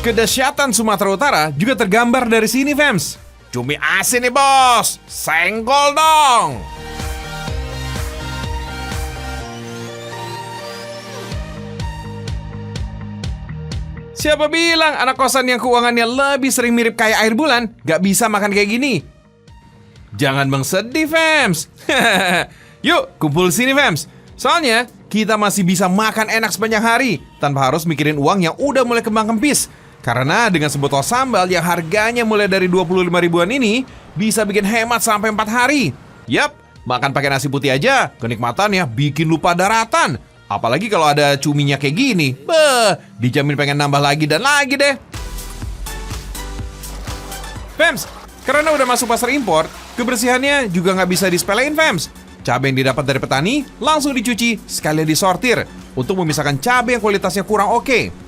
Kedahsyatan Sumatera Utara juga tergambar dari sini, fams. Cumi asin nih, bos. Senggol dong. Siapa bilang anak kosan yang keuangannya lebih sering mirip kayak air bulan gak bisa makan kayak gini? Jangan bang sedih, fams. Yuk, kumpul sini, fams. Soalnya, kita masih bisa makan enak sepanjang hari tanpa harus mikirin uang yang udah mulai kembang kempis. Karena dengan sebotol sambal yang harganya mulai dari 25 ribuan ini bisa bikin hemat sampai 4 hari. Yap, makan pakai nasi putih aja kenikmatannya bikin lupa daratan. Apalagi kalau ada cuminya kayak gini. Dijamin pengen nambah lagi dan lagi deh. Fams, karena udah masuk pasar impor, kebersihannya juga nggak bisa disepelein, fams. Cabai yang didapat dari petani langsung dicuci sekalian disortir untuk memisahkan cabai yang kualitasnya kurang oke.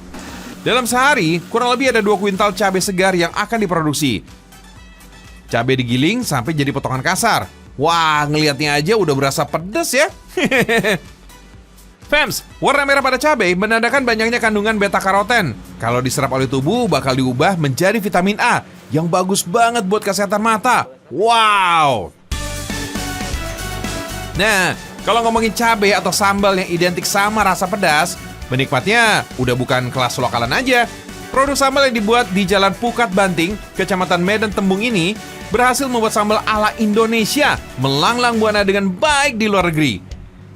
Dalam sehari, kurang lebih ada 2 kuintal cabai segar yang akan diproduksi. Cabai digiling sampai jadi potongan kasar. Wah, ngelihatnya aja udah berasa pedes ya. Fams, warna merah pada cabai menandakan banyaknya kandungan beta-karoten. Kalau diserap oleh tubuh, bakal diubah menjadi vitamin A yang bagus banget buat kesehatan mata. Wow! Nah, kalau ngomongin cabai atau sambal yang identik sama rasa pedas, menikmatnya udah bukan kelas lokalan aja. Produk sambal yang dibuat di Jalan Pukat Banting, Kecamatan Medan Tembung ini berhasil membuat sambal ala Indonesia melanglang buana dengan baik di luar negeri.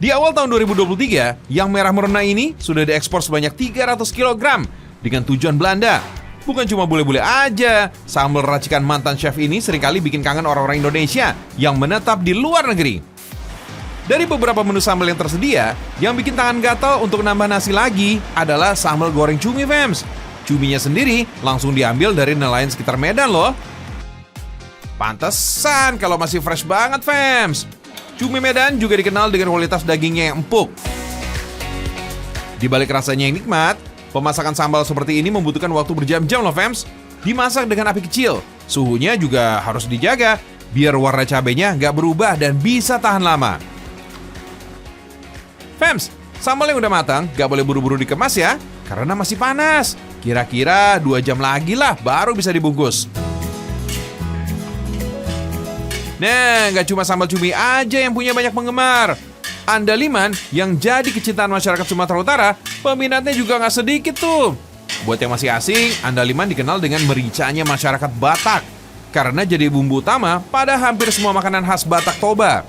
Di awal tahun 2023, yang merah merona ini sudah diekspor sebanyak 300 kg dengan tujuan Belanda. Bukan cuma bule-bule aja, sambal racikan mantan chef ini seringkali bikin kangen orang-orang Indonesia yang menetap di luar negeri. Dari beberapa menu sambal yang tersedia, yang bikin tangan gatal untuk nambah nasi lagi adalah sambal goreng cumi, fams. Cuminya sendiri langsung diambil dari nelayan sekitar Medan loh. Pantesan kalau masih fresh banget, fams. Cumi Medan juga dikenal dengan kualitas dagingnya yang empuk. Di balik rasanya yang nikmat, pemasakan sambal seperti ini membutuhkan waktu berjam-jam loh, fams. Dimasak dengan api kecil, suhunya juga harus dijaga biar warna cabenya nggak berubah dan bisa tahan lama. Fams, sambal yang udah matang gak boleh buru-buru dikemas ya, karena masih panas. Kira-kira 2 jam lagi lah baru bisa dibungkus. Nah, gak cuma sambal cumi aja yang punya banyak penggemar. Andaliman yang jadi kecintaan masyarakat Sumatera Utara, peminatnya juga gak sedikit tuh. Buat yang masih asing, andaliman dikenal dengan mericanya masyarakat Batak, karena jadi bumbu utama pada hampir semua makanan khas Batak Toba.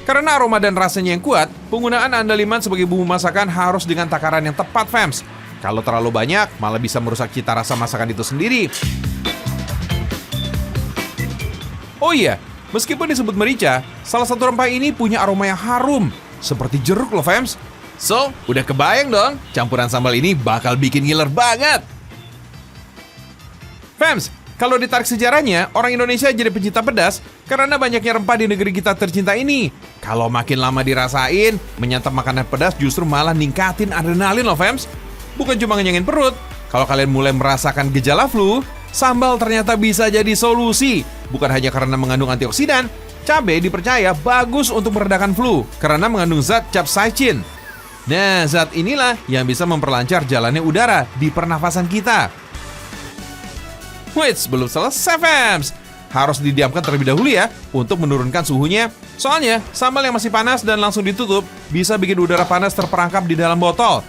Karena aroma dan rasanya yang kuat, penggunaan andaliman sebagai bumbu masakan harus dengan takaran yang tepat, fams. Kalau terlalu banyak, malah bisa merusak cita rasa masakan itu sendiri. Oh iya, meskipun disebut merica, salah satu rempah ini punya aroma yang harum, seperti jeruk loh, fams. So, udah kebayang dong, campuran sambal ini bakal bikin ngiler banget. Fams, kalau ditarik sejarahnya, orang Indonesia jadi pencinta pedas karena banyaknya rempah di negeri kita tercinta ini. Kalau makin lama dirasain, menyantap makanan pedas justru malah ningkatin adrenalin loh, fams. Bukan cuma ngenyangin perut. Kalau kalian mulai merasakan gejala flu, sambal ternyata bisa jadi solusi. Bukan hanya karena mengandung antioksidan, cabai dipercaya bagus untuk meredakan flu karena mengandung zat capsaicin. Nah, zat inilah yang bisa memperlancar jalannya udara di pernafasan kita. Wait, belum selesai, fams. Harus didiamkan terlebih dahulu ya untuk menurunkan suhunya. Soalnya, sambal yang masih panas dan langsung ditutup bisa bikin udara panas terperangkap di dalam botol.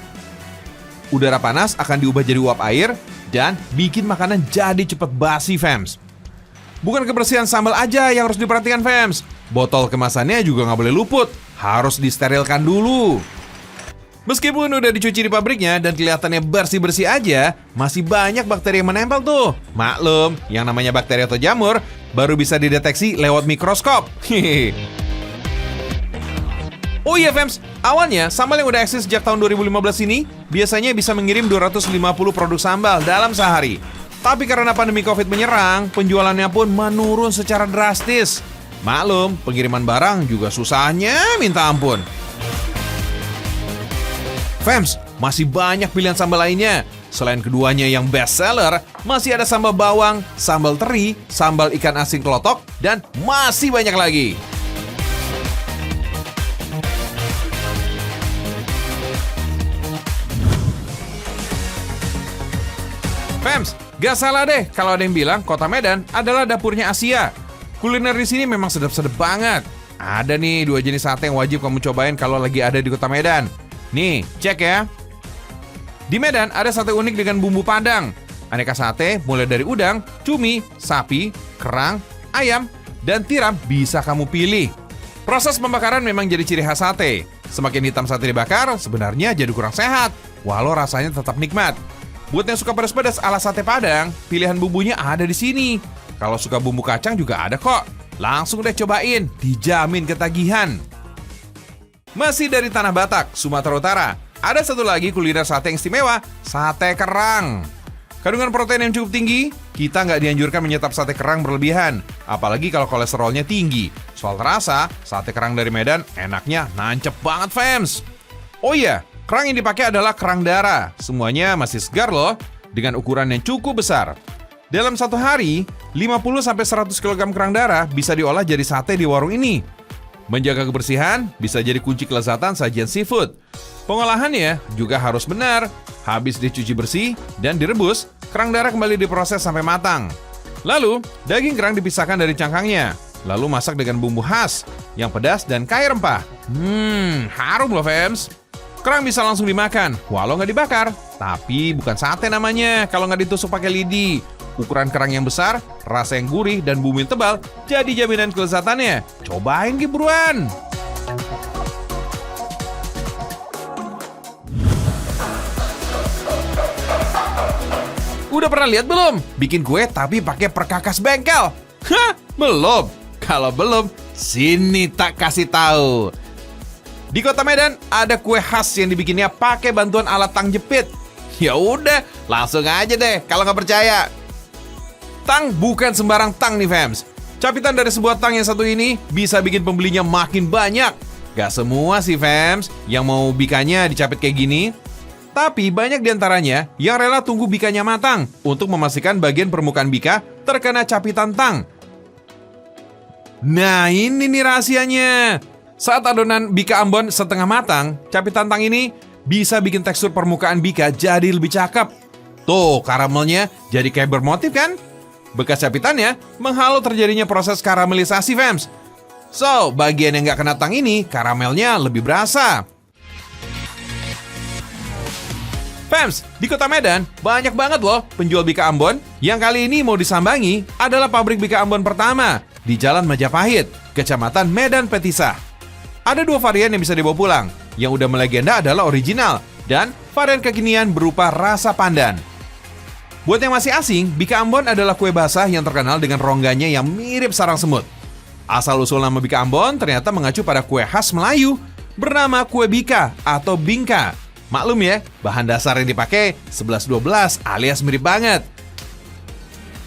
Udara panas akan diubah jadi uap air dan bikin makanan jadi cepat basi, fams. Bukan kebersihan sambal aja yang harus diperhatikan, fams. Botol kemasannya juga nggak boleh luput. Harus disterilkan dulu. Meskipun udah dicuci di pabriknya dan kelihatannya bersih-bersih aja, masih banyak bakteri yang menempel tuh. Maklum, yang namanya bakteri atau jamur baru bisa dideteksi lewat mikroskop. Oh iya, fams, awalnya sambal yang udah eksis sejak tahun 2015 ini biasanya bisa mengirim 250 produk sambal dalam sehari. Tapi karena pandemi COVID menyerang, penjualannya pun menurun secara drastis. Maklum, pengiriman barang juga susahnya minta ampun. Fams, masih banyak pilihan sambal lainnya. Selain keduanya yang best seller, masih ada sambal bawang, sambal teri, sambal ikan asin kelotok, dan masih banyak lagi. Fems, gak salah deh kalau ada yang bilang kota Medan adalah dapurnya Asia. Kuliner di sini memang sedap-sedap banget. Ada nih 2 jenis sate yang wajib kamu cobain kalau lagi ada di kota Medan. Nih, cek ya. Di Medan ada sate unik dengan bumbu Padang. Aneka sate mulai dari udang, cumi, sapi, kerang, ayam, dan tiram bisa kamu pilih. Proses pembakaran memang jadi ciri khas sate. Semakin hitam sate dibakar, sebenarnya jadi kurang sehat, walau rasanya tetap nikmat. Buat yang suka pedas-pedas ala sate Padang, pilihan bumbunya ada di sini. Kalau suka bumbu kacang juga ada kok. Langsung deh cobain, dijamin ketagihan. Masih dari Tanah Batak, Sumatera Utara, ada satu lagi kuliner sate yang istimewa, sate kerang. Kandungan protein yang cukup tinggi, kita nggak dianjurkan menyantap sate kerang berlebihan, apalagi kalau kolesterolnya tinggi. Soal rasa, sate kerang dari Medan enaknya nancep banget, fams. Oh iya, kerang yang dipakai adalah kerang darah. Semuanya masih segar loh, dengan ukuran yang cukup besar. Dalam satu hari, 50-100 kg kerang darah bisa diolah jadi sate di warung ini. Menjaga kebersihan bisa jadi kunci kelezatan sajian seafood. Pengolahannya juga harus benar. Habis dicuci bersih dan direbus, kerang darah kembali diproses sampai matang. Lalu, daging kerang dipisahkan dari cangkangnya. Lalu masak dengan bumbu khas yang pedas dan kaya rempah. Harum loh, fams. Kerang bisa langsung dimakan, walau nggak dibakar. Tapi bukan sate namanya kalau nggak ditusuk pakai lidi. Ukuran kerang yang besar, rasa yang gurih, dan bumbu yang tebal jadi jaminan kelezatannya. Cobain buruan! Udah pernah lihat belum? Bikin kue tapi pakai perkakas bengkel? Hah? Belum? Kalau belum, sini tak kasih tahu. Di kota Medan ada kue khas yang dibikinnya pakai bantuan alat tang jepit. Ya udah, langsung aja deh kalau nggak percaya. Tang bukan sembarang tang nih, fams. Capitan dari sebuah tang yang satu ini bisa bikin pembelinya makin banyak. Gak semua sih, fams, yang mau bikanya dicapit kayak gini. Tapi banyak diantaranya yang rela tunggu bikanya matang untuk memastikan bagian permukaan bika terkena capitan tang. Nah, ini nih rahasianya. Saat adonan bika Ambon setengah matang, capitan tang ini bisa bikin tekstur permukaan bika jadi lebih cakep. Tuh, karamelnya jadi kayak bermotif kan? Bekas capitannya menghalau terjadinya proses karamelisasi, fams. So, bagian yang nggak kena tang ini, karamelnya lebih berasa. Fams, di kota Medan banyak banget loh penjual bika Ambon. Yang kali ini mau disambangi adalah pabrik bika Ambon pertama di Jalan Majapahit, Kecamatan Medan Petisah. Ada 2 varian yang bisa dibawa pulang. Yang udah melegenda adalah original dan varian kekinian berupa rasa pandan. Buat yang masih asing, bika Ambon adalah kue basah yang terkenal dengan rongganya yang mirip sarang semut. Asal-usul nama bika Ambon ternyata mengacu pada kue khas Melayu bernama kue bika atau bingka. Maklum ya, bahan dasar yang dipakai 11-12 alias mirip banget.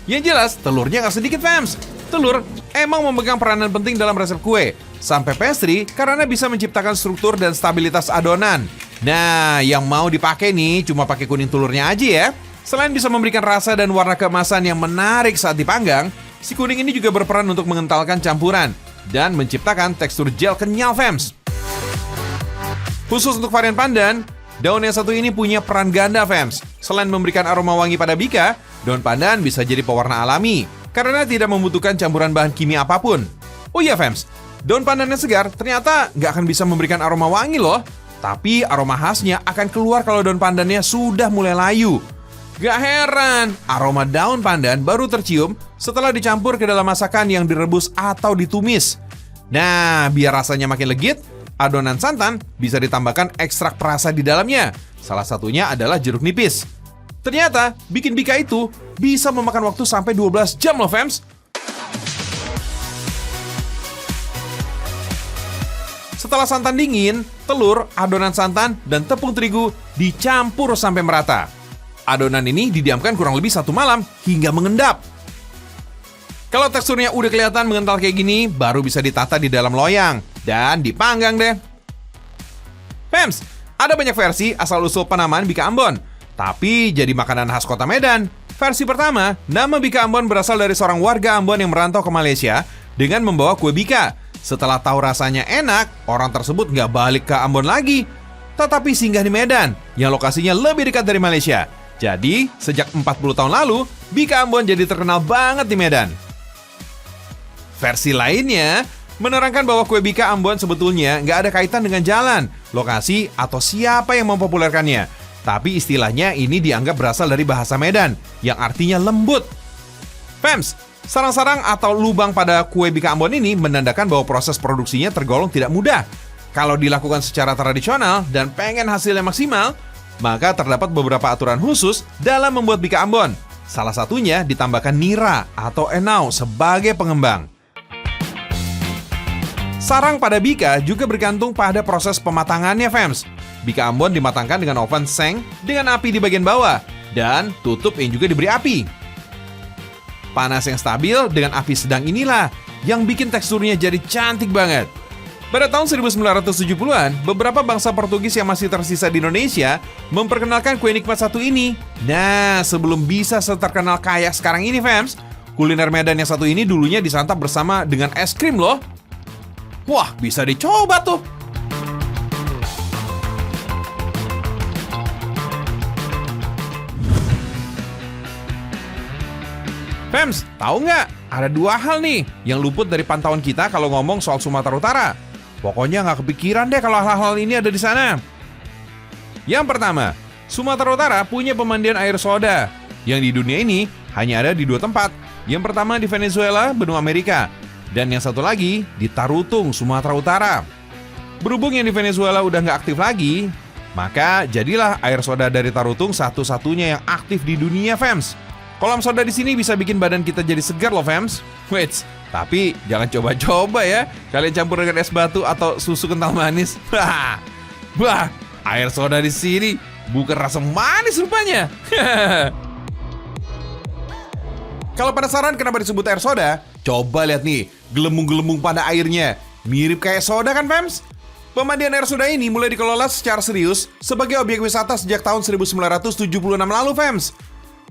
Yang jelas, telurnya nggak sedikit, fams. Telur emang memegang peranan penting dalam resep kue, sampai pastry karena bisa menciptakan struktur dan stabilitas adonan. Nah, yang mau dipakai nih cuma pakai kuning telurnya aja ya. Selain bisa memberikan rasa dan warna keemasan yang menarik saat dipanggang, si kuning ini juga berperan untuk mengentalkan campuran dan menciptakan tekstur gel kenyal, fams. Khusus untuk varian pandan, daun yang satu ini punya peran ganda, fams. Selain memberikan aroma wangi pada bika, daun pandan bisa jadi pewarna alami karena tidak membutuhkan campuran bahan kimia apapun. Oh iya, fams, daun pandan yang segar ternyata nggak akan bisa memberikan aroma wangi loh. Tapi aroma khasnya akan keluar kalau daun pandannya sudah mulai layu. Gak heran, aroma daun pandan baru tercium setelah dicampur ke dalam masakan yang direbus atau ditumis. Nah, biar rasanya makin legit, adonan santan bisa ditambahkan ekstrak perasa di dalamnya. Salah satunya adalah jeruk nipis. Ternyata, bikin bika itu bisa memakan waktu sampai 12 jam loh, fams. Setelah santan dingin, telur, adonan santan, dan tepung terigu dicampur sampai merata. Adonan ini didiamkan kurang lebih 1 malam hingga mengendap. Kalau teksturnya udah kelihatan mengental kayak gini, baru bisa ditata di dalam loyang dan dipanggang deh. Fams, ada banyak versi asal-usul penamaan bika Ambon, tapi jadi makanan khas kota Medan. Versi pertama, nama bika Ambon berasal dari seorang warga Ambon yang merantau ke Malaysia dengan membawa kue bika. Setelah tahu rasanya enak, orang tersebut nggak balik ke Ambon lagi, tetapi singgah di Medan, yang lokasinya lebih dekat dari Malaysia. Jadi, sejak 40 tahun lalu, Bika Ambon jadi terkenal banget di Medan. Versi lainnya menerangkan bahwa kue Bika Ambon sebetulnya nggak ada kaitan dengan jalan, lokasi, atau siapa yang mempopulerkannya. Tapi istilahnya ini dianggap berasal dari bahasa Medan, yang artinya lembut. Fems, sarang-sarang atau lubang pada kue Bika Ambon ini menandakan bahwa proses produksinya tergolong tidak mudah. Kalau dilakukan secara tradisional dan pengen hasilnya maksimal, maka terdapat beberapa aturan khusus dalam membuat Bika Ambon. Salah satunya ditambahkan nira atau enau sebagai pengembang. Sarang pada Bika juga bergantung pada proses pematangannya, Fems. Bika Ambon dimatangkan dengan oven seng dengan api di bagian bawah dan tutup yang juga diberi api. Panas yang stabil dengan api sedang inilah yang bikin teksturnya jadi cantik banget. Pada tahun 1970-an, beberapa bangsa Portugis yang masih tersisa di Indonesia memperkenalkan kue nikmat satu ini. Nah, sebelum bisa seterkenal kayak sekarang ini, Fems, kuliner Medan yang satu ini dulunya disantap bersama dengan es krim loh. Wah, bisa dicoba tuh. Fems, tahu nggak? Ada dua hal nih yang luput dari pantauan kita kalau ngomong soal Sumatera Utara. Pokoknya nggak kepikiran deh kalau hal-hal ini ada di sana. Yang pertama, Sumatera Utara punya pemandian air soda yang di dunia ini hanya ada di dua tempat. Yang pertama di Venezuela, benua Amerika. Dan yang satu lagi di Tarutung, Sumatera Utara. Berhubung yang di Venezuela udah nggak aktif lagi, maka jadilah air soda dari Tarutung satu-satunya yang aktif di dunia, Fems. Kolam soda di sini bisa bikin badan kita jadi segar loh, Fems. Wait, tapi jangan coba-coba ya. Kalian campur dengan es batu atau susu kental manis. Wah, air soda di sini bukan rasa manis rupanya. Kalau penasaran kenapa disebut air soda, coba lihat nih, gelembung-gelembung pada airnya. Mirip kayak soda kan, Fems? Pemandian air soda ini mulai dikelola secara serius sebagai objek wisata sejak tahun 1976 lalu, Fems.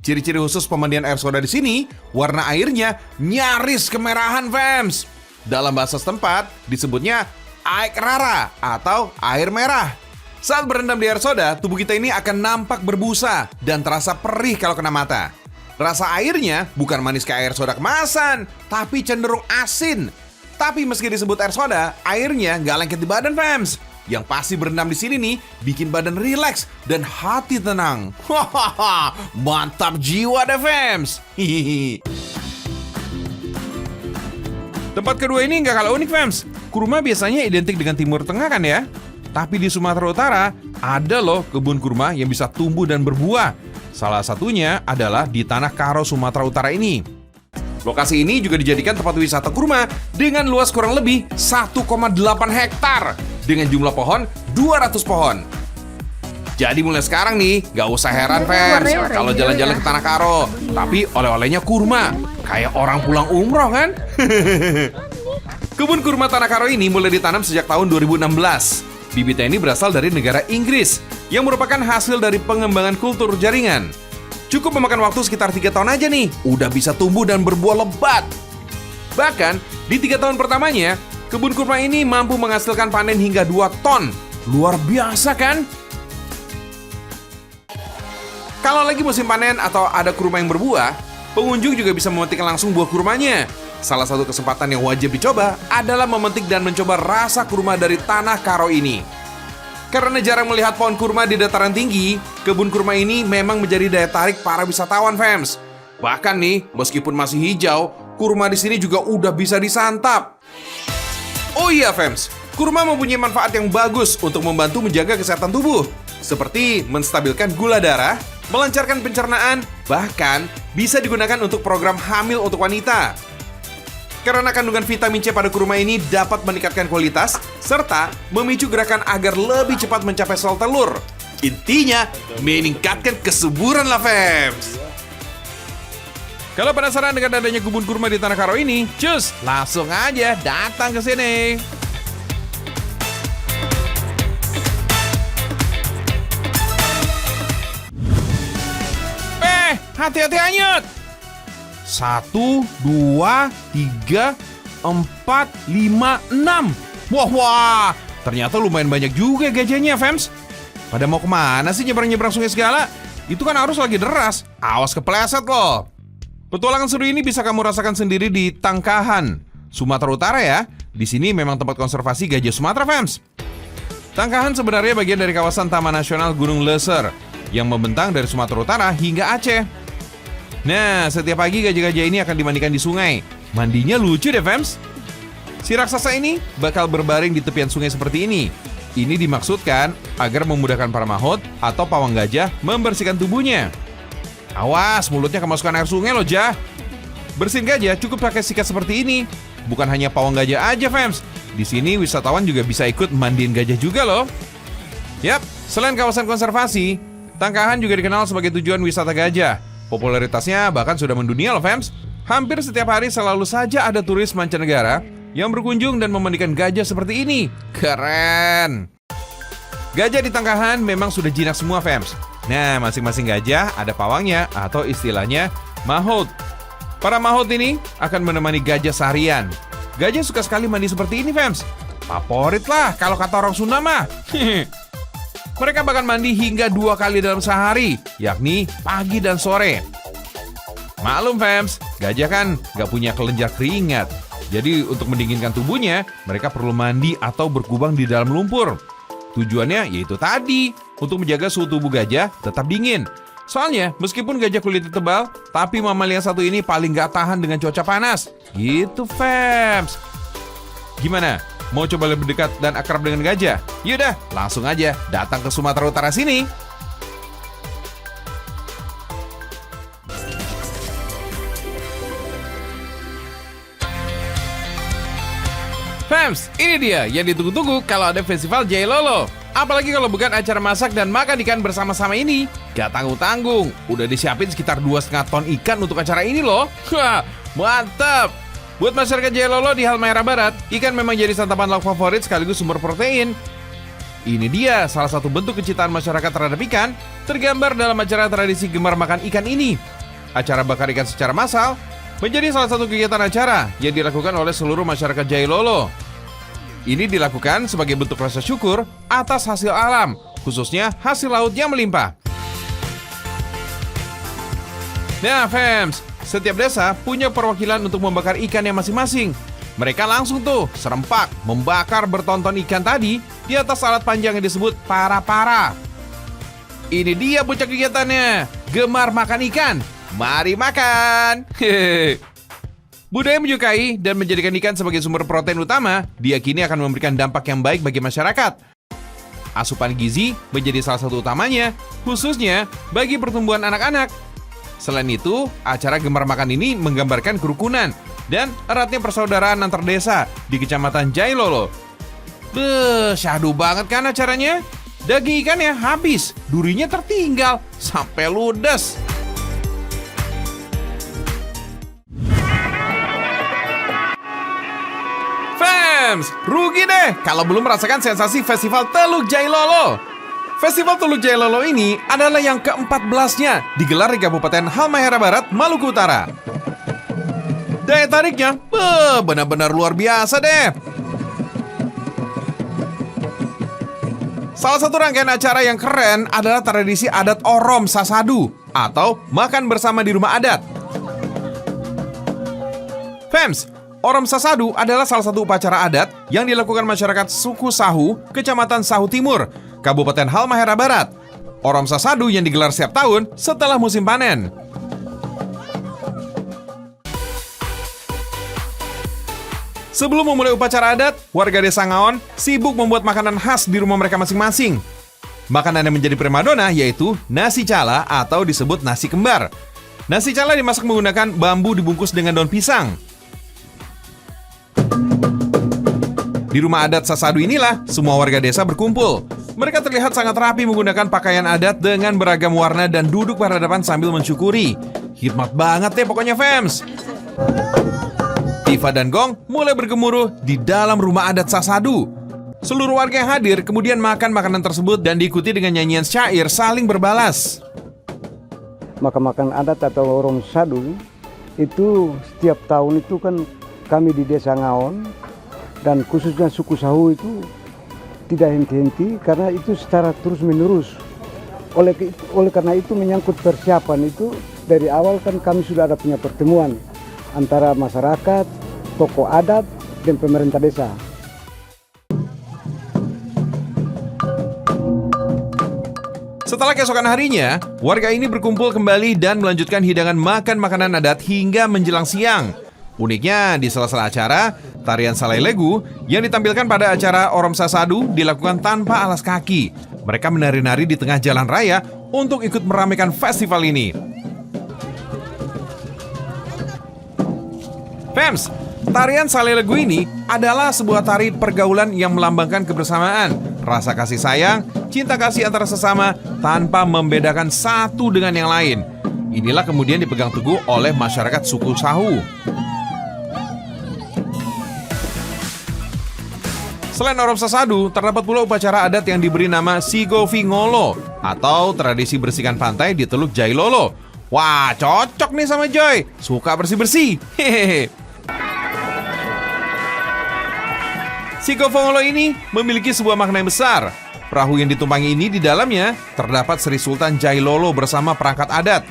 Ciri-ciri khusus pemandian air soda di sini, warna airnya nyaris kemerahan, Fems. Dalam bahasa setempat, disebutnya air rara atau air merah. Saat berendam di air soda, tubuh kita ini akan nampak berbusa dan terasa perih kalau kena mata. Rasa airnya bukan manis kayak air soda kemasan, tapi cenderung asin. Tapi meski disebut air soda, airnya nggak lengket di badan, Fems. Yang pasti berendam di sini nih bikin badan rileks dan hati tenang. Hahaha, mantap jiwa deh, Fems. Hihihi. Tempat kedua ini nggak kalah unik, Fems. Kurma biasanya identik dengan Timur Tengah kan ya? Tapi di Sumatera Utara ada loh kebun kurma yang bisa tumbuh dan berbuah. Salah satunya adalah di Tanah Karo, Sumatera Utara ini. Lokasi ini juga dijadikan tempat wisata kurma dengan luas kurang lebih 1,8 hektar dengan jumlah pohon 200 pohon. Jadi mulai sekarang nih, gak usah heran, fans, kalau jalan-jalan ke Tanah Karo, tapi oleh-olehnya kurma. Kayak orang pulang umroh kan? Kebun kurma Tanah Karo ini mulai ditanam sejak tahun 2016. Bibitnya ini berasal dari negara Inggris, yang merupakan hasil dari pengembangan kultur jaringan. Cukup memakan waktu sekitar 3 tahun aja nih, udah bisa tumbuh dan berbuah lebat. Bahkan, di 3 tahun pertamanya, kebun kurma ini mampu menghasilkan panen hingga 2 ton. Luar biasa kan? Kalau lagi musim panen atau ada kurma yang berbuah, pengunjung juga bisa memetik langsung buah kurmanya. Salah satu kesempatan yang wajib dicoba adalah memetik dan mencoba rasa kurma dari Tanah Karo ini. Karena jarang melihat pohon kurma di dataran tinggi, kebun kurma ini memang menjadi daya tarik para wisatawan, fans. Bahkan nih, meskipun masih hijau, kurma di sini juga udah bisa disantap. Oh iya, fans, kurma mempunyai manfaat yang bagus untuk membantu menjaga kesehatan tubuh, seperti menstabilkan gula darah, melancarkan pencernaan, bahkan bisa digunakan untuk program hamil untuk wanita. Karena kandungan vitamin C pada kurma ini dapat meningkatkan kualitas serta memicu gerakan agar lebih cepat mencapai sel telur. Intinya, meningkatkan kesuburan lah, fams. Kalau penasaran dengan adanya kebun kurma di Tanah Karo ini, cus, langsung aja datang ke sini. Hati-hati hanyut. 1, 2, 3, 4, 5, 6. Wah, ternyata lumayan banyak juga gajahnya, fams. Pada mau kemana sih nyebrang-nyebrang sungai segala? Itu kan arus lagi deras, awas kepleset loh. Petualangan seru ini bisa kamu rasakan sendiri di Tangkahan, Sumatera Utara ya. Di sini memang tempat konservasi gajah Sumatera, fams. Tangkahan sebenarnya bagian dari kawasan Taman Nasional Gunung Leser yang membentang dari Sumatera Utara hingga Aceh. Nah, setiap pagi gajah-gajah ini akan dimandikan di sungai. Mandinya lucu deh, fams. Si raksasa ini bakal berbaring di tepian sungai seperti ini. Ini dimaksudkan agar memudahkan para mahot atau pawang gajah membersihkan tubuhnya. Awas, mulutnya kemasukan air sungai loh, Jah. Bersihin gajah cukup pakai sikat seperti ini. Bukan hanya pawang gajah aja, fams. Di sini wisatawan juga bisa ikut mandiin gajah juga loh. Yap, selain kawasan konservasi, Tangkahan juga dikenal sebagai tujuan wisata gajah. Popularitasnya bahkan sudah mendunia loh, fams. Hampir setiap hari selalu saja ada turis mancanegara yang berkunjung dan memandikan gajah seperti ini. Keren. Gajah di Tangkahan memang sudah jinak semua, fams. Nah, masing-masing gajah ada pawangnya atau istilahnya mahot. Para mahot ini akan menemani gajah seharian. Gajah suka sekali mandi seperti ini, fams. Favorit lah kalau kata orang Sunda mah. Mereka bahkan mandi hingga 2 kali dalam sehari, yakni pagi dan sore. Maklum, fams, gajah kan gak punya kelenjar keringat. Jadi untuk mendinginkan tubuhnya, mereka perlu mandi atau berkubang di dalam lumpur. Tujuannya yaitu tadi, untuk menjaga suhu tubuh gajah tetap dingin. Soalnya, meskipun gajah kulitnya tebal, tapi mamalia satu ini paling gak tahan dengan cuaca panas. Gitu, fams. Gimana? Mau coba lebih dekat dan akrab dengan gajah? Yaudah, langsung aja datang ke Sumatera Utara sini. Fams, ini dia yang ditunggu-tunggu kalau ada festival Jailolo. Apalagi kalau bukan acara masak dan makan ikan bersama-sama ini. Gak tanggung-tanggung, udah disiapin sekitar 2,5 ton ikan untuk acara ini loh. Wah, mantap. Buat masyarakat Jailolo di Halmahera Barat, ikan memang jadi santapan lauk favorit sekaligus sumber protein. Ini dia salah satu bentuk kecintaan masyarakat terhadap ikan, tergambar dalam acara tradisi gemar makan ikan ini. Acara bakar ikan secara massal menjadi salah satu kegiatan acara yang dilakukan oleh seluruh masyarakat Jailolo. Ini dilakukan sebagai bentuk rasa syukur atas hasil alam, khususnya hasil laut yang melimpah. Nah, fams, setiap desa punya perwakilan untuk membakar ikannya masing-masing. Mereka langsung tuh serempak membakar bertonton ikan tadi di atas alat panjang yang disebut para-para. Ini dia puncak kegiatannya, gemar makan ikan. Mari makan. Budaya menyukai dan menjadikan ikan sebagai sumber protein utama diyakini akan memberikan dampak yang baik bagi masyarakat. Asupan gizi menjadi salah satu utamanya, khususnya bagi pertumbuhan anak-anak. Selain itu, acara gemar makan ini menggambarkan kerukunan dan eratnya persaudaraan antar desa di Kecamatan Jailolo. Syahdu banget kan acaranya? Daging ikannya habis, durinya tertinggal, sampai ludes. Fams, rugi deh kalau belum merasakan sensasi Festival Teluk Jailolo. Festival Teluk Jailolo ini adalah yang ke-14-nya digelar di Kabupaten Halmahera Barat, Maluku Utara. Daya tariknya benar-benar luar biasa deh. Salah satu rangkaian acara yang keren adalah tradisi adat Orom Sasadu atau makan bersama di rumah adat. Fams, Orom Sasadu adalah salah satu upacara adat yang dilakukan masyarakat suku Sahu, Kecamatan Sahu Timur, Kabupaten Halmahera Barat. Orom Sasadu yang digelar setiap tahun setelah musim panen. Sebelum memulai upacara adat, warga desa Ngaon sibuk membuat makanan khas di rumah mereka masing-masing. Makanan yang menjadi primadona yaitu nasi cala atau disebut nasi kembar. Nasi cala dimasak menggunakan bambu dibungkus dengan daun pisang. Di rumah adat Sasadu inilah semua warga desa berkumpul. Mereka terlihat sangat rapi menggunakan pakaian adat dengan beragam warna dan duduk berhadapan sambil mensyukuri. Hikmat banget ya pokoknya, fams. Tifa dan Gong mulai bergemuruh di dalam rumah adat Sasadu. Seluruh warga yang hadir kemudian makan makanan tersebut dan diikuti dengan nyanyian syair saling berbalas. Makan adat atau Orom Sasadu itu setiap tahun itu kan kami di desa Ngaon dan khususnya suku Sahu itu tidak henti-henti karena itu secara terus-menerus oleh karena itu menyangkut persiapan itu dari awal kan kami sudah ada punya pertemuan antara masyarakat, tokoh adat, dan pemerintah desa. Setelah keesokan harinya, warga ini berkumpul kembali dan melanjutkan hidangan makan makanan adat hingga menjelang siang. Uniknya, di sela-sela acara, tarian Salai Legu yang ditampilkan pada acara Orom Sasadu dilakukan tanpa alas kaki. Mereka menari-nari di tengah jalan raya untuk ikut meramaikan festival ini. Fems, tarian Salai Legu ini adalah sebuah tari pergaulan yang melambangkan kebersamaan, rasa kasih sayang, cinta kasih antara sesama tanpa membedakan satu dengan yang lain. Inilah kemudian dipegang teguh oleh masyarakat suku Sahu. Selain Orom Sasadu, terdapat pula upacara adat yang diberi nama Sigovi Ngolo atau tradisi bersihkan pantai di Teluk Jailolo. Wah, cocok nih sama Joy, suka bersih-bersih. Hehehe. Sigovi Ngolo ini memiliki sebuah makna yang besar. Perahu yang ditumpangi ini di dalamnya terdapat Sri Sultan Jailolo bersama perangkat adat.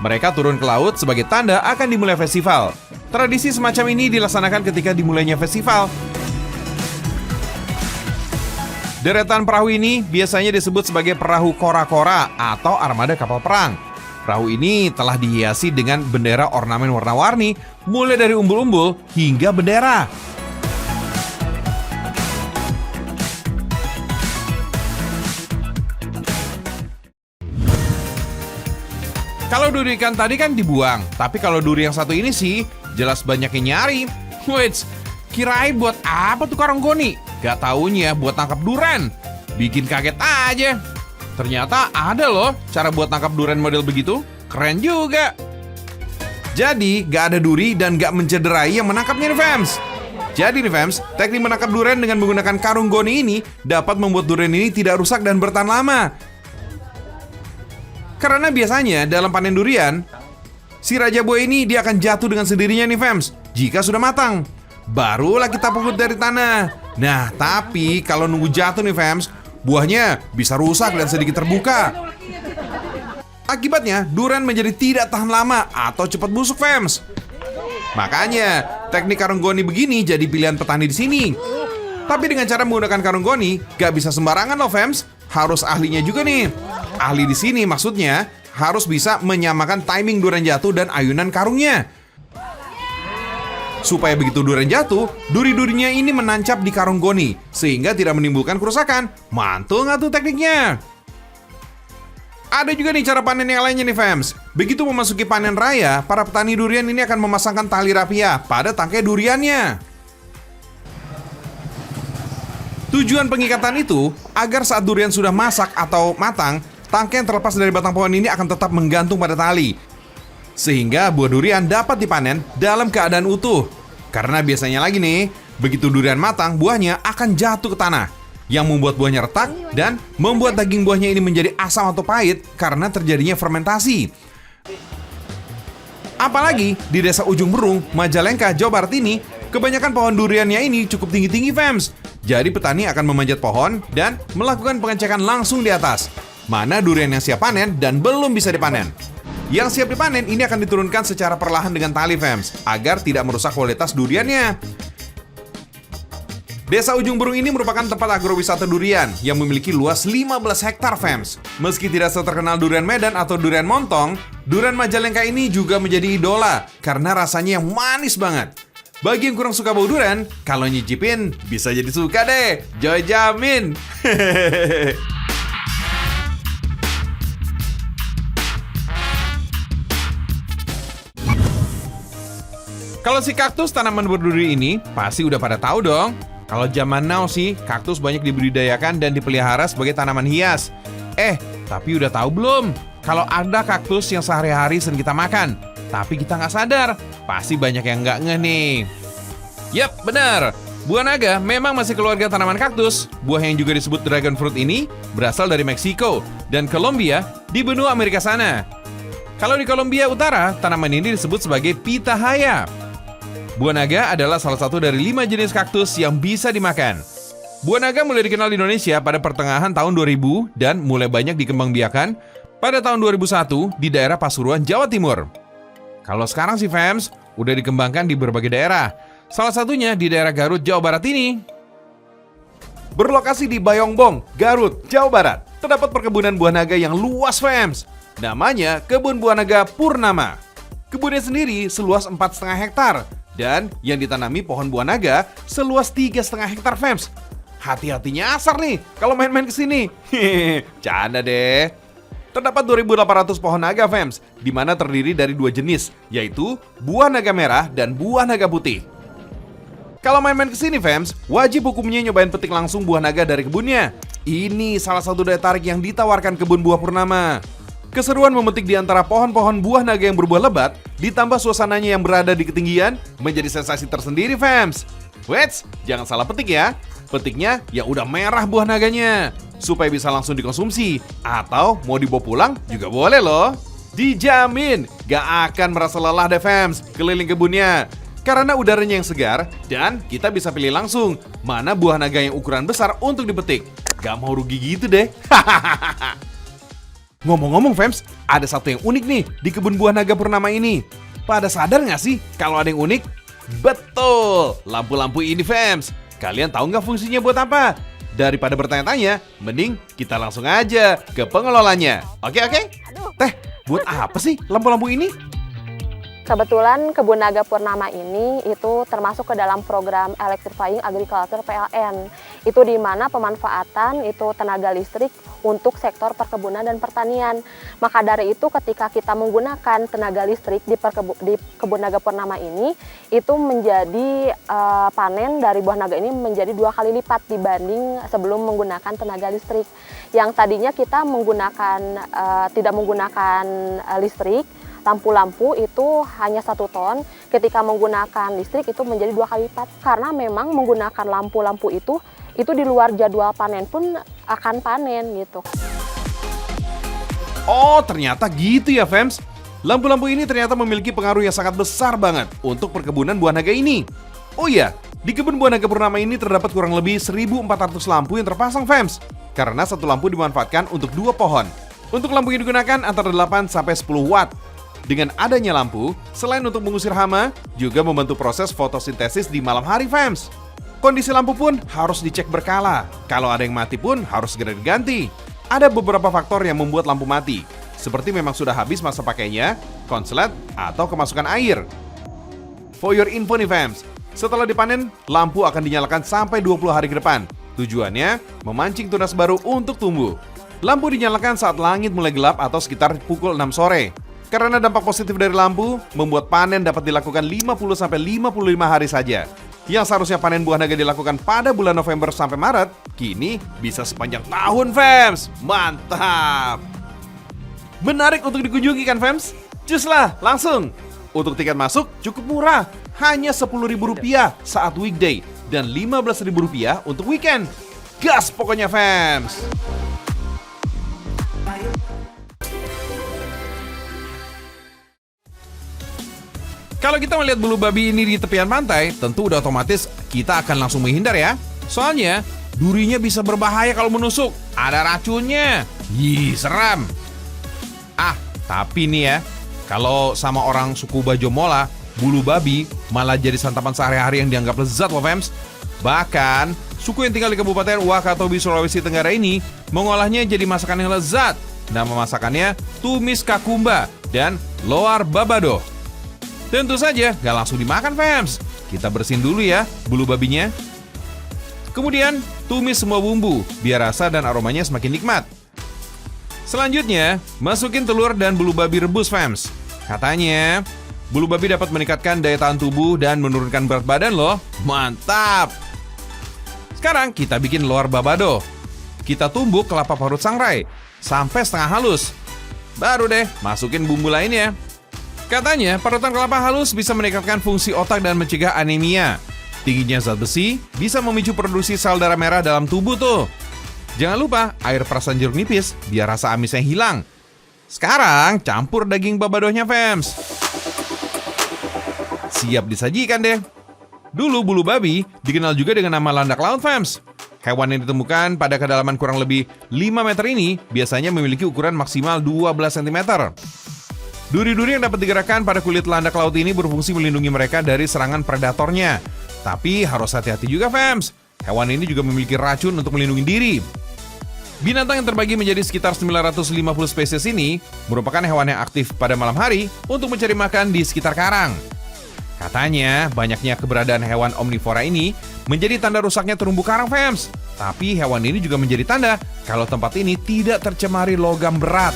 Mereka turun ke laut sebagai tanda akan dimulai festival. Tradisi semacam ini dilaksanakan ketika dimulainya festival. Deretan perahu ini biasanya disebut sebagai perahu kora-kora atau armada kapal perang. Perahu ini telah dihiasi dengan bendera ornamen warna-warni, mulai dari umbul-umbul hingga bendera. Kalau duri ikan tadi kan dibuang, tapi kalau duri yang satu ini sih jelas banyak yang nyari. Wait, kirain buat apa tuh karanggoni? Gak taunya buat tangkap duren. Bikin kaget aja. Ternyata ada loh cara buat tangkap duren model begitu. Keren juga. Jadi gak ada duri dan gak mencederai yang menangkapnya nih Fems. Jadi nih Fems, teknik menangkap duren dengan menggunakan karung goni ini dapat membuat duren ini tidak rusak dan bertahan lama. Karena biasanya dalam panen durian, si raja buah ini dia akan jatuh dengan sendirinya nih Fems jika sudah matang. Barulah kita pungut dari tanah. Nah, tapi kalau nunggu jatuh nih Fems, buahnya bisa rusak dan sedikit terbuka. Akibatnya, durian menjadi tidak tahan lama atau cepat busuk Fems. Makanya, teknik karung goni begini jadi pilihan petani di sini. Tapi dengan cara menggunakan karung goni, gak bisa sembarangan loh Fems. Harus ahlinya juga nih. Ahli di sini maksudnya harus bisa menyamakan timing durian jatuh dan ayunan karungnya. Supaya begitu durian jatuh, duri-durinya ini menancap di karung goni sehingga tidak menimbulkan kerusakan. Mantul nggak tuh tekniknya? Ada juga nih cara panen yang lainnya nih Fems. Begitu memasuki panen raya, para petani durian ini akan memasangkan tali rapia pada tangkai duriannya. Tujuan pengikatan itu agar saat durian sudah masak atau matang, tangkai yang terlepas dari batang pohon ini akan tetap menggantung pada tali. Sehingga buah durian dapat dipanen dalam keadaan utuh. Karena biasanya lagi nih, begitu durian matang, buahnya akan jatuh ke tanah. Yang membuat buahnya retak dan membuat daging buahnya ini menjadi asam atau pahit karena terjadinya fermentasi. Apalagi di desa Ujung Berung, Majalengka, Jawa Barat ini, kebanyakan pohon duriannya ini cukup tinggi-tinggi Fems. Jadi petani akan memanjat pohon dan melakukan pengecekan langsung di atas. Mana durian yang siap panen dan belum bisa dipanen. Yang siap dipanen ini akan diturunkan secara perlahan dengan tali Fems agar tidak merusak kualitas duriannya. Desa Ujung Berung ini merupakan tempat agrowisata durian yang memiliki luas 15 hektar Fems. Meski tidak seterkenal durian Medan atau durian Montong, durian Majalengka ini juga menjadi idola karena rasanya yang manis banget. Bagi yang kurang suka bau durian, kalau nyicipin bisa jadi suka deh. Joy jamin. Kalau si kaktus tanaman berduri ini pasti udah pada tahu dong. Kalau zaman now sih, kaktus banyak dibudidayakan dan dipelihara sebagai tanaman hias. Tapi udah tahu belum? Kalau ada kaktus yang sehari-hari sering kita makan, tapi kita nggak sadar, pasti banyak yang nggak ngeh nih. Yap, benar. Buah naga memang masih keluarga tanaman kaktus. Buah yang juga disebut dragon fruit ini berasal dari Meksiko dan Kolombia di benua Amerika sana. Kalau di Kolombia Utara, tanaman ini disebut sebagai pitahaya. Buah naga adalah salah satu dari 5 jenis kaktus yang bisa dimakan. Buah naga mulai dikenal di Indonesia pada pertengahan tahun 2000 dan mulai banyak dikembangbiakan pada tahun 2001 di daerah Pasuruan, Jawa Timur. Kalau sekarang sih fams, udah dikembangkan di berbagai daerah. Salah satunya di daerah Garut, Jawa Barat ini. Berlokasi di Bayongbong, Garut, Jawa Barat, terdapat perkebunan buah naga yang luas fams. Namanya Kebun Buah Naga Purnama. Kebunnya sendiri seluas 4,5 hektar dan yang ditanami pohon buah naga seluas 3,5 hektar fams. Hati-hatinya asar nih kalau main-main ke sini. Hehehe, canda deh. Terdapat 2.800 pohon naga fams, di mana terdiri dari 2 jenis, yaitu buah naga merah dan buah naga putih. Kalau main-main ke sini fams, wajib hukumnya nyobain petik langsung buah naga dari kebunnya. Ini salah satu daya tarik yang ditawarkan Kebun Buah Purnama. Keseruan memetik di antara pohon-pohon buah naga yang berbuah lebat, ditambah suasananya yang berada di ketinggian, menjadi sensasi tersendiri fams. Wets, jangan salah petik ya. Petiknya yang udah merah buah naganya, supaya bisa langsung dikonsumsi. Atau mau dibawa pulang juga boleh loh. Dijamin gak akan merasa lelah deh fams keliling kebunnya. Karena udaranya yang segar dan kita bisa pilih langsung mana buah naga yang ukuran besar untuk dipetik. Gak mau rugi gitu deh. Ngomong-ngomong fams, ada satu yang unik nih di Kebun Buah Naga Purnama ini. Pada sadar gak sih kalau ada yang unik? Betul, lampu-lampu ini fams. Kalian tahu nggak fungsinya buat apa? Daripada bertanya-tanya, mending kita langsung aja ke pengelolanya. Oke? Teh, buat apa sih lampu-lampu ini? Kebetulan Kebun Naga Purnama ini itu termasuk ke dalam program Electrifying Agriculture PLN. Itu di mana pemanfaatan itu tenaga listrik untuk sektor perkebunan dan pertanian. Maka dari itu ketika kita menggunakan tenaga listrik di Kebun Naga Purnama ini, itu menjadi panen dari buah naga ini menjadi 2 kali lipat dibanding sebelum menggunakan tenaga listrik. Yang tadinya kita tidak menggunakan listrik, lampu-lampu itu hanya 1 ton, ketika menggunakan listrik itu menjadi 2 kali lipat. Karena memang menggunakan lampu-lampu itu di luar jadwal panen pun akan panen gitu. Oh, ternyata gitu ya fams. Lampu-lampu ini ternyata memiliki pengaruh yang sangat besar banget untuk perkebunan buah naga ini. Oh iya, di Kebun Buah Naga Purnama ini terdapat kurang lebih 1.400 lampu yang terpasang fams. Karena 1 lampu dimanfaatkan untuk 2 pohon. Untuk lampu yang digunakan antara 8 sampai 10 watt. Dengan adanya lampu, selain untuk mengusir hama, juga membantu proses fotosintesis di malam hari fams. Kondisi lampu pun harus dicek berkala. Kalau ada yang mati pun harus segera diganti. Ada beberapa faktor yang membuat lampu mati, seperti memang sudah habis masa pakainya, konslet, atau kemasukan air. For your info nih fams, setelah dipanen, lampu akan dinyalakan sampai 20 hari ke depan. Tujuannya, memancing tunas baru untuk tumbuh. Lampu dinyalakan saat langit mulai gelap atau sekitar pukul 6 sore. Karena dampak positif dari lampu, membuat panen dapat dilakukan 50-55 hari saja. Yang seharusnya panen buah naga dilakukan pada bulan November sampai Maret, kini bisa sepanjang tahun fams. Mantap! Menarik untuk dikunjungi kan fams? Cus lah, langsung! Untuk tiket masuk cukup murah, hanya Rp10.000 saat weekday dan Rp15.000 untuk weekend. Gas pokoknya fams! Kalau kita melihat bulu babi ini di tepian pantai, tentu udah otomatis kita akan langsung menghindar ya. Soalnya, durinya bisa berbahaya kalau menusuk. Ada racunnya. Yih, seram. Tapi nih ya, kalau sama orang suku Bajomola, bulu babi malah jadi santapan sehari-hari yang dianggap lezat loh fams. Bahkan, suku yang tinggal di Kabupaten Wakatobi, Sulawesi Tenggara ini mengolahnya jadi masakan yang lezat. Nama masakannya tumis kakumba dan loar babado. Tentu saja gak langsung dimakan fams. Kita bersihin dulu ya bulu babinya. Kemudian tumis semua bumbu biar rasa dan aromanya semakin nikmat. Selanjutnya masukin telur dan bulu babi rebus fams. Katanya bulu babi dapat meningkatkan daya tahan tubuh dan menurunkan berat badan loh. Mantap. Sekarang kita bikin loar babado. Kita tumbuk kelapa parut sangrai sampai setengah halus. Baru deh masukin bumbu lainnya. Katanya, parutan kelapa halus bisa meningkatkan fungsi otak dan mencegah anemia. Tingginya zat besi bisa memicu produksi sel darah merah dalam tubuh tuh. Jangan lupa air perasan jeruk nipis biar rasa amisnya hilang. Sekarang campur daging babadohnya fams. Siap disajikan deh. Dulu bulu babi dikenal juga dengan nama landak laut fams. Hewan yang ditemukan pada kedalaman kurang lebih 5 meter ini biasanya memiliki ukuran maksimal 12 cm. Duri-duri yang dapat digerakkan pada kulit landak laut ini berfungsi melindungi mereka dari serangan predatornya. Tapi harus hati-hati juga, fams. Hewan ini juga memiliki racun untuk melindungi diri. Binatang yang terbagi menjadi sekitar 950 spesies ini merupakan hewan yang aktif pada malam hari untuk mencari makan di sekitar karang. Katanya, banyaknya keberadaan hewan omnivora ini menjadi tanda rusaknya terumbu karang, fams. Tapi hewan ini juga menjadi tanda kalau tempat ini tidak tercemari logam berat.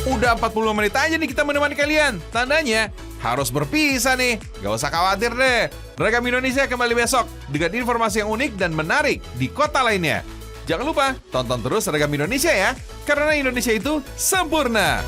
Udah 40 menit aja nih kita menemani kalian. Tandanya harus berpisah nih. Gak usah khawatir deh. Rekam Indonesia kembali besok dengan informasi yang unik dan menarik di kota lainnya. Jangan lupa tonton terus Rekam Indonesia ya. Karena Indonesia itu sempurna.